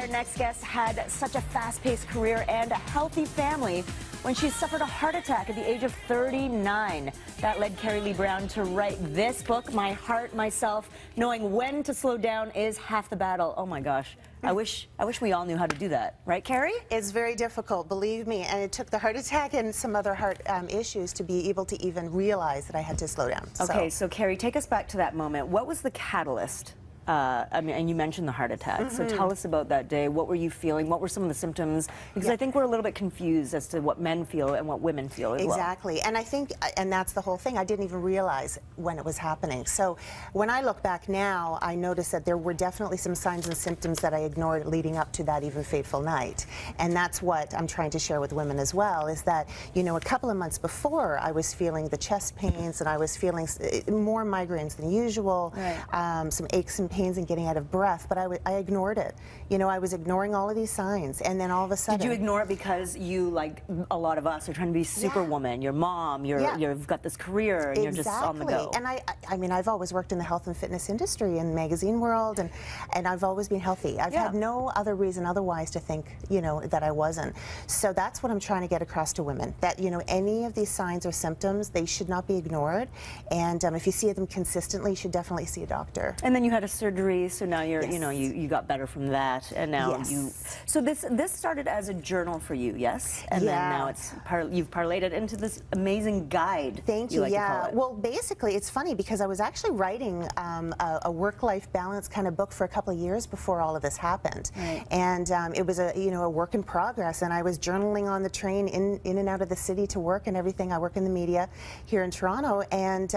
next guest had such a fast-paced career and a healthy family when she suffered a heart attack at the age of 39. That led Kerrie Lee Brown to write this book, My Heart, Myself. Knowing when to slow down is half the battle. Oh my gosh. I wish we all knew how to do that. Right, Kerrie? It's very difficult, believe me. And it took the heart attack and some other heart issues to be able to even realize that I had to slow down. Okay, so Kerrie, take us back to that moment. What was the catalyst? I mean, and you mentioned the heart attack. So tell us about that day. What were you feeling? What were some of the symptoms? Because I think we're a little bit confused as to what men feel and what women feel as well. Exactly. And I think, and that's the whole thing, I didn't even realize when it was happening. So when I look back now, I noticed that there were definitely some signs and symptoms that I ignored leading up to that even fateful night. And that's what I'm trying to share with women as well, is that, you know, a couple of months before, I was feeling the chest pains and I was feeling more migraines than usual, some aches and pains and getting out of breath, but I ignored it. You know, I was ignoring all of these signs, and then all of a sudden... Did you ignore it because you, like a lot of us, are trying to be superwoman? Your mom, you've got this career, and you're just on the go. And I mean, I've always worked in the health and fitness industry and magazine world, and I've always been healthy. I've had no other reason otherwise to think, you know, that I wasn't. So that's what I'm trying to get across to women, that, you know, any of these signs or symptoms, they should not be ignored, and if you see them consistently, you should definitely see a doctor. And then you had a surgery, so now you're, you know, you got better from that, and now you. So this started as a journal for you, yes? And then now it's you've parlayed it into this amazing guide. Thank you. Well, basically, it's funny because I was actually writing a work-life balance kind of book for a couple of years before all of this happened, and it was a work in progress. And I was journaling on the train in and out of the city to work and everything. I work in the media here in Toronto, and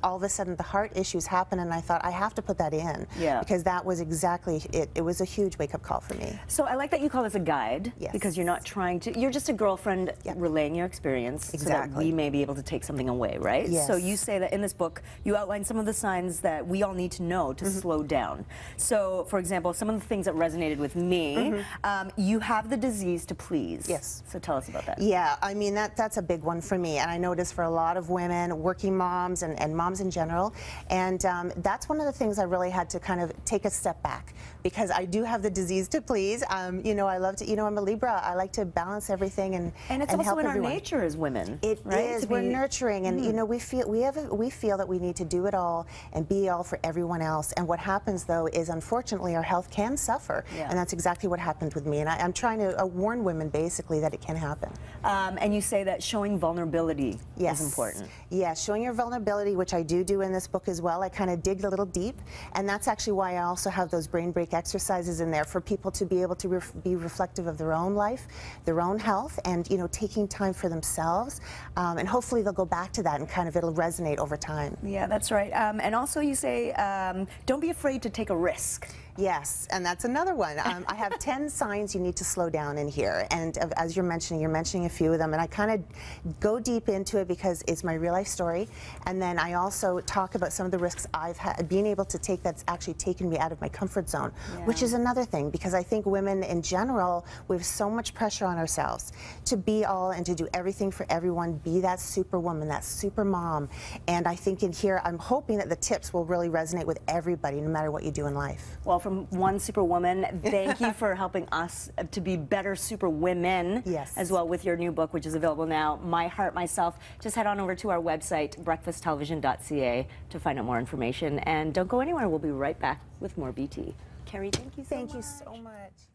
all of a sudden the heart issues happened, and I thought I have to put that in. Because that was exactly it. It was a huge wake-up call for me. So I like that you call this a guide, because you're not trying to, you're just a girlfriend relaying your experience so that we may be able to take something away, right? So you say that in this book, you outline some of the signs that we all need to know to slow down. So, for example, some of the things that resonated with me, you have the disease to please. So tell us about that. Yeah, I mean, that's a big one for me, and I notice for a lot of women, working moms and moms in general, and that's one of the things I really had to kind of take a step back, because I do have the disease to please. You know, I love to, you know, I'm a Libra. I like to balance everything and it's also in our nature as women. It is. We're nurturing, and you know, we feel that we need to do it all and be all for everyone else. And what happens though is, unfortunately, our health can suffer, and that's exactly what happened with me. And I'm trying to warn women basically that it can happen. And you say that showing vulnerability is important. Yeah, showing your vulnerability, which I do in this book as well. I kind of dig a little deep, and that's actually why I also have those brain break exercises in there for people to be able to be reflective of their own life, their own health, and, you know, taking time for themselves, and hopefully they'll go back to that and kind of it'll resonate over time. Yeah, that's right. And also you say, don't be afraid to take a risk. Yes, and that's another one. I have 10 signs you need to slow down in here, and as you're mentioning a few of them, and I kind of go deep into it because it's my real life story, and then I also talk about some of the risks I've had, being able to take that's actually taken me out of my comfort zone, which is another thing, because I think women in general, we have so much pressure on ourselves to be all and to do everything for everyone, be that superwoman, that super mom, and I think in here, I'm hoping that the tips will really resonate with everybody, no matter what you do in life. Well, from one superwoman, thank you for helping us to be better superwomen as well with your new book, which is available now, My Heart, Myself. Just head on over to our website, breakfasttelevision.ca, to find out more information. And don't go anywhere. We'll be right back with more BT. Kerrie, thank you so much. Thank you so much.